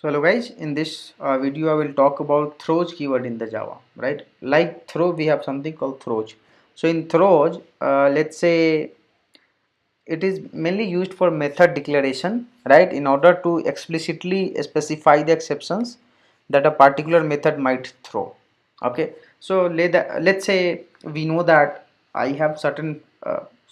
So hello guys, in this video I will talk about throws keyword in the Java, right? Like throw, we have something called throws. So in throws, let's say it is mainly used for method declaration, right? In order to explicitly specify the exceptions that a particular method might throw. Okay, so let's say we know that I have certain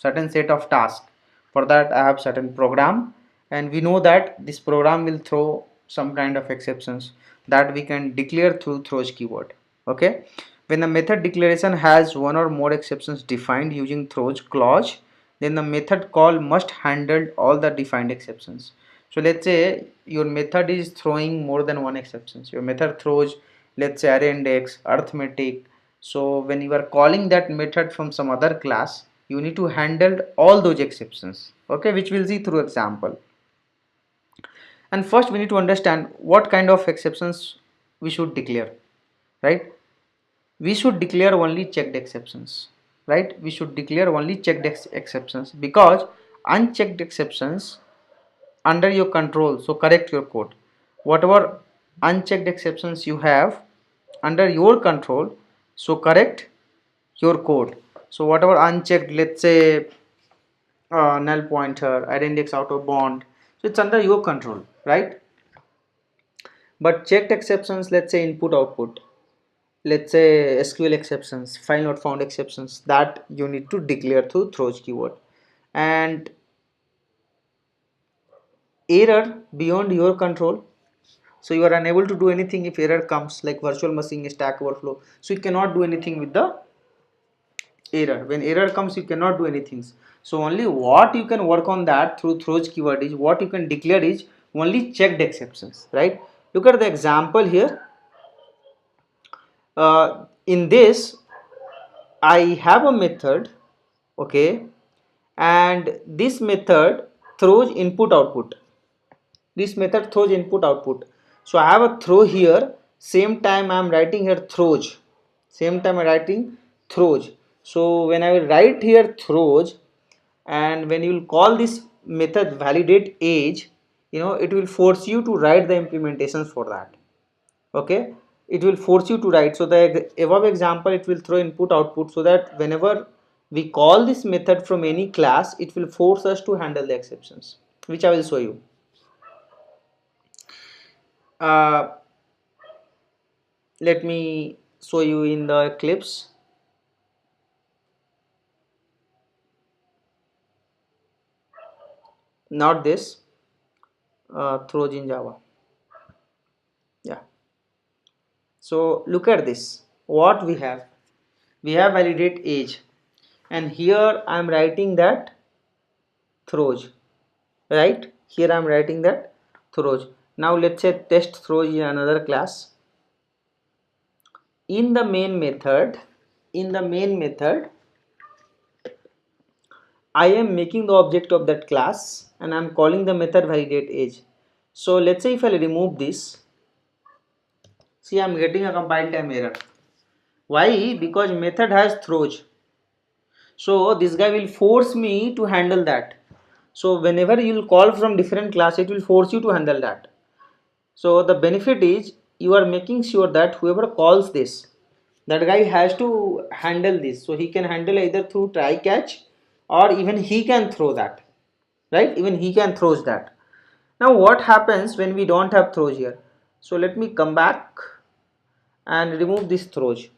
set of tasks. For that I have certain program, and we know that this program will throw some kind of exceptions that we can declare through throws keyword. Okay, when the method declaration has one or more exceptions defined using throws clause, then the method call must handle all the defined exceptions. So let's say your method is throwing more than one exceptions. Your method throws, let's say, array index, arithmetic. So when you are calling that method from some other class, you need to handle all those exceptions, okay, which we'll see through example. And first we need to understand what kind of exceptions we should declare, right? We should declare only checked exceptions, right? We should declare only checked exceptions, because unchecked exceptions under your control, so correct your code. Whatever unchecked exceptions you have under your control, so correct your code. So whatever unchecked, let's say null pointer, array index, out of bound, so it's under your control, right? But checked exceptions, let's say input output, let's say SQL exceptions, file not found exceptions, that you need to declare through throws keyword. And error beyond your control, so you are unable to do anything if error comes, like virtual machine, stack overflow, so you cannot do anything with the error. When error comes, you cannot do anything. So only what you can work on that through throws keyword is, what you can declare is only checked exceptions, right? Look at the example here. In this I have a method, okay, and this method throws input output. This method throws input output. So I have a throw here, same time I am writing here throws, same time I am writing throws. So when I will write here throws, and when you will call this method validate age, it will force you to write the implementations for that. Okay, it will force you to write. So the above example, it will throw input output, so that whenever we call this method from any class, it will force us to handle the exceptions, which I will show you. uh, Let me show you in the Eclipse. Not this, throws in Java. Yeah, so look at this. What we have validate age, and here I am writing that throws, right? Here I am writing that throws. Now let's say test throws in another class. In the main method, I am making the object of that class, and I am calling the method validate age. So let's say if I remove this, see, I am getting a compile time error. Why? Because method has throws. So this guy will force me to handle that. So whenever you will call from different class, it will force you to handle that. So the benefit is, you are making sure that whoever calls this, that guy has to handle this. So he can handle either through try catch, or even he can throw that, right? Even he can throws that. Now what happens when we don't have throws here? So let me come back and remove this throws.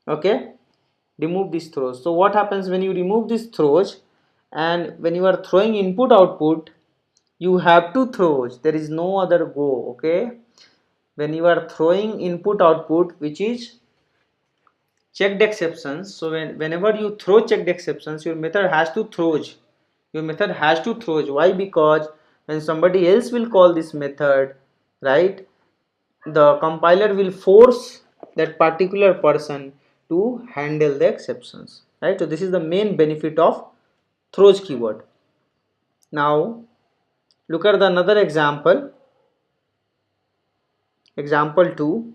Okay, remove this throws. So what happens when you remove this throws, and when you are throwing input output, you have two throws, there is no other go. Okay, when you are throwing input output, which is checked exceptions, so whenever you throw checked exceptions, your method has to throws. Your method has to throws. Why? Because when somebody else will call this method, right, the compiler will force that particular person to handle the exceptions, right? So this is the main benefit of throws keyword. Now look at the another example, example 2.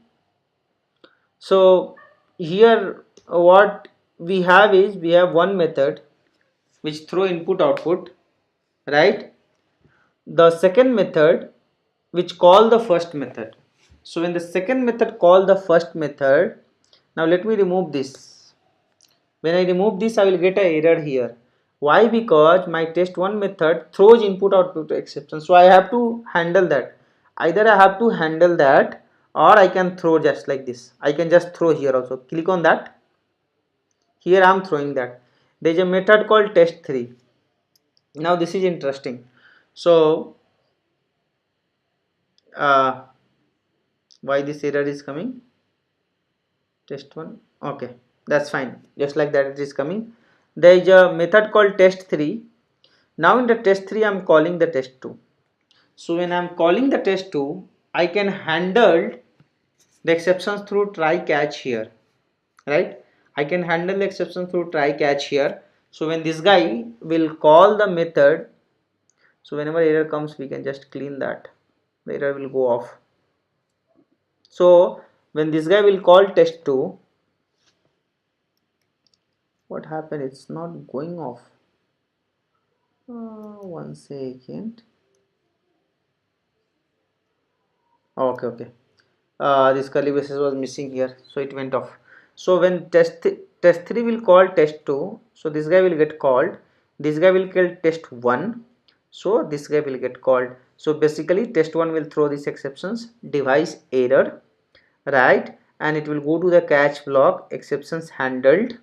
So here what we have is, we have one method which throw input output, right? The second method which call the first method. So when the second method call the first method, now let me remove this. When I remove this, I will get an error here. Why? Because my test1 method throws input output exception. So I have to handle that. Either I have to handle that, or I can throw just like this. I can just throw here also. Click on that. Here I am throwing that. There is a method called test3. Now this is interesting. So why this error is coming? Test1. Okay, that's fine. Just like that it is coming. There is a method called test3. Now in the test3 I am calling the test2. So when I am calling the test2, I can handle the exceptions through try catch here, right? I can handle the exception through try catch here. So when this guy will call the method, so whenever error comes we can just clean that, the error will go off. So when this guy will call test2, what happened? It's not going off. One second. Okay. This curly braces was missing here, so it went off. So when test3 will call test2, so this guy will get called. This guy will call test1, so this guy will get called. So basically test1 will throw these exceptions, device error, right, and it will go to the catch block, exceptions handled.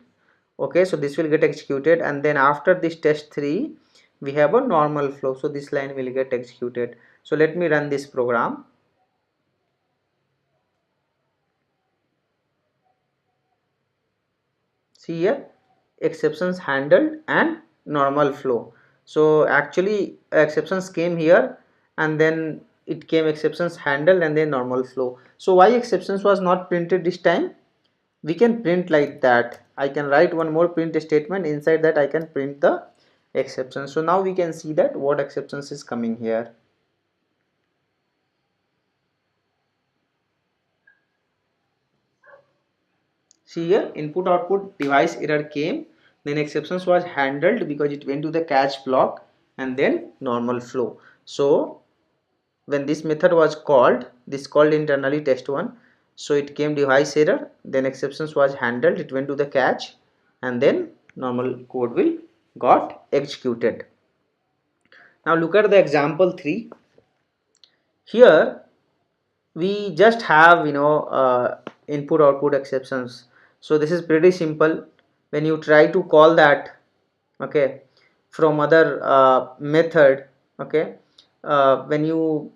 Okay, so this will get executed, and then after this test3 we have a normal flow, so this line will get executed. So let me run this program. See here, exceptions handled and normal flow. So actually exceptions came here, and then it came exceptions handled and then normal flow. So why exceptions was not printed this time? We can print like that. I can write one more print statement, inside that I can print the exception. So now we can see that what exceptions is coming here. See here, input output device error came, then exceptions was handled because it went to the catch block, and then normal flow. So when this method was called, this called internally test1, so it came device error, then exceptions was handled, it went to the catch, and then normal code will got executed. Now look at the example 3. Here we just have input output exceptions. So this is pretty simple. When you try to call that, okay, from other method, okay, when you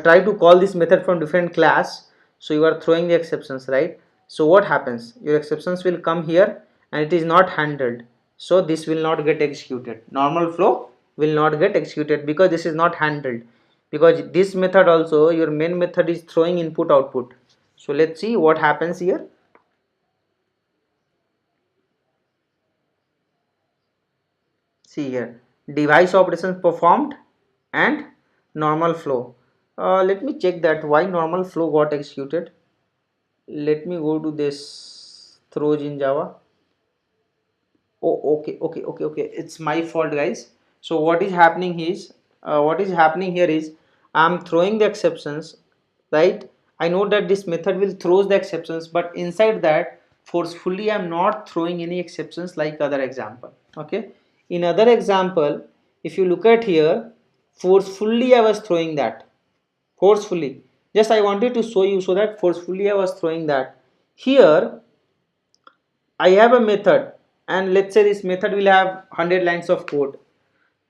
try to call this method from different class, so you are throwing the exceptions, right? So what happens? Your exceptions will come here and it is not handled, so this will not get executed. Normal flow will not get executed because this is not handled, because this method also, your main method is throwing input output. So let's see what happens here. See here, device operations performed and normal flow. Let me check that why normal flow got executed. Let me go to this throws in Java. Oh, okay. It's my fault, guys. So what is happening is, what is happening here is, I'm throwing the exceptions, right? I know that this method will throws the exceptions, but inside that forcefully I'm not throwing any exceptions like other example. Okay. In other example, if you look at here, forcefully I was throwing that. Forcefully. Just I wanted to show you so that forcefully I was throwing that. Here I have a method, and let's say this method will have 100 lines of code.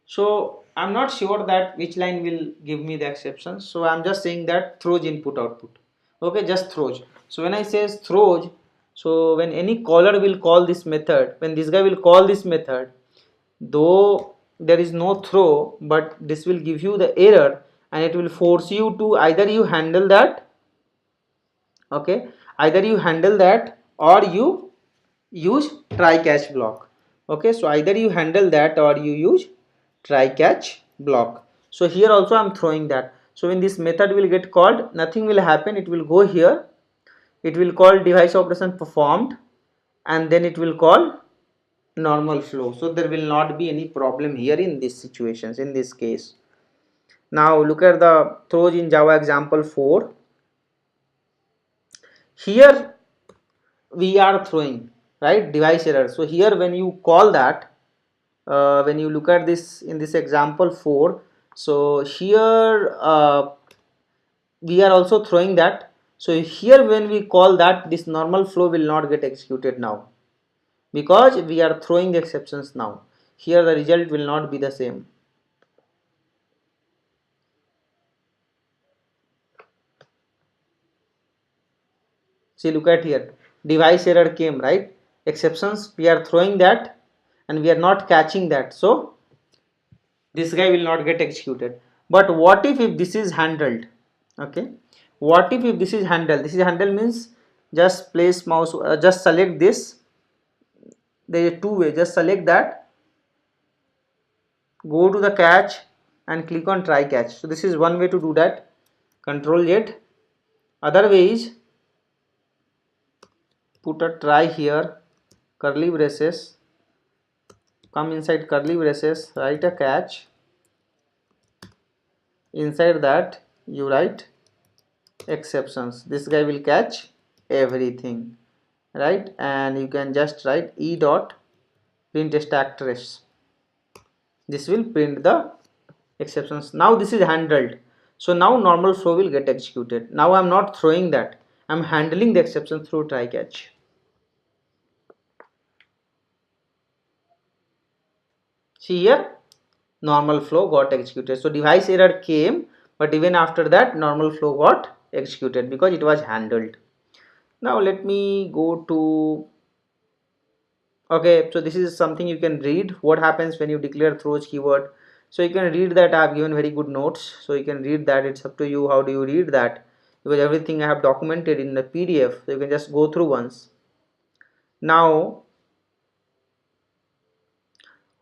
So I'm not sure that which line will give me the exception. So I'm just saying that throws input output. Okay, just throws. So when I says throws, so when any caller will call this method, when this guy will call this method, though there is no throw, but this will give you the error, and it will force you to either you handle that, okay, either you handle that or you use try catch block. Okay, so either you handle that or you use try catch block. So here also I'm throwing that. So when this method will get called, nothing will happen. It will go here, it will call device operation performed, and then it will call normal flow. So there will not be any problem here in these situations, in this case. Now look at the throws in Java example 4. Here we are throwing, right, device error. So here when you call that, when you look at this in this example 4, so here we are also throwing that. So here when we call that, this normal flow will not get executed now, because we are throwing the exceptions now. Here the result will not be the same. See, look at here, device error came, right? Exceptions, we are throwing that and we are not catching that, so this guy will not get executed. But what if this is handled? Okay, what if this is handled? This is handled means just place mouse, just select this. There is two ways. Just select that, go to the catch and click on try catch. So this is one way to do that. Control Z. Other way is put a try here, curly braces, come inside curly braces, write a catch. Inside that you write exceptions. This guy will catch everything, right? And you can just write e dot print stack trace. This will print the exceptions. Now this is handled, so now normal flow will get executed. Now I'm not throwing that, I'm handling the exception through try catch. See here, normal flow got executed. So device error came, but even after that normal flow got executed because it was handled. Now let me go to, okay, so this is something you can read, what happens when you declare throws keyword. So you can read that. I have given very good notes, so you can read that. It's up to you how do you read that, because everything I have documented in the PDF, so you can just go through once. Now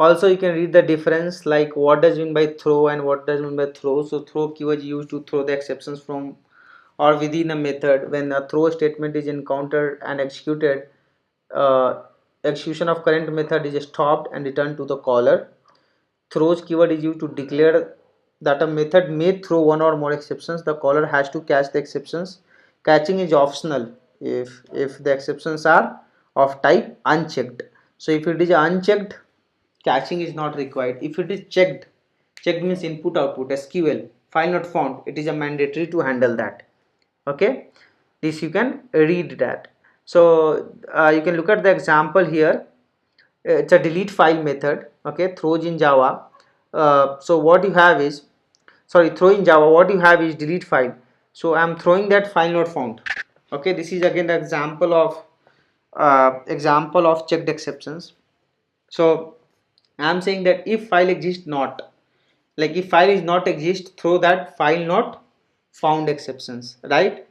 also you can read the difference, like what does mean by throw and what does mean by throw. So throw keyword is used to throw the exceptions from or within a method. When a throw statement is encountered and executed, uh, execution of current method is stopped and returned to the caller. Throws keyword is used to declare that a method may throw one or more exceptions. The caller has to catch the exceptions. Catching is optional if the exceptions are of type unchecked. So if it is unchecked, catching is not required. If it is checked, checked means input output SQL file not found, it is a mandatory to handle that. Okay, this you can read that. So you can look at the example here. It's a delete file method. Okay, throws in Java. So what you have is, sorry, throw in Java, what you have is delete file. So I'm throwing that file not found. Okay, this is again the example of checked exceptions. So I'm saying that if file exists not, like if file is not exist, throw that file not found exceptions, right?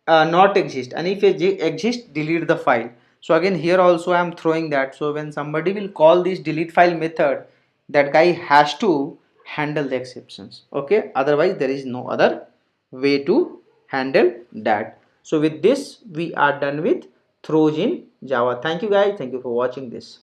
Not exist, and if it exist, delete the file. So again here also I am throwing that. So when somebody will call this delete file method, that guy has to handle the exceptions. Okay, otherwise there is no other way to handle that. So with this we are done with throws in Java. Thank you guys, thank you for watching this.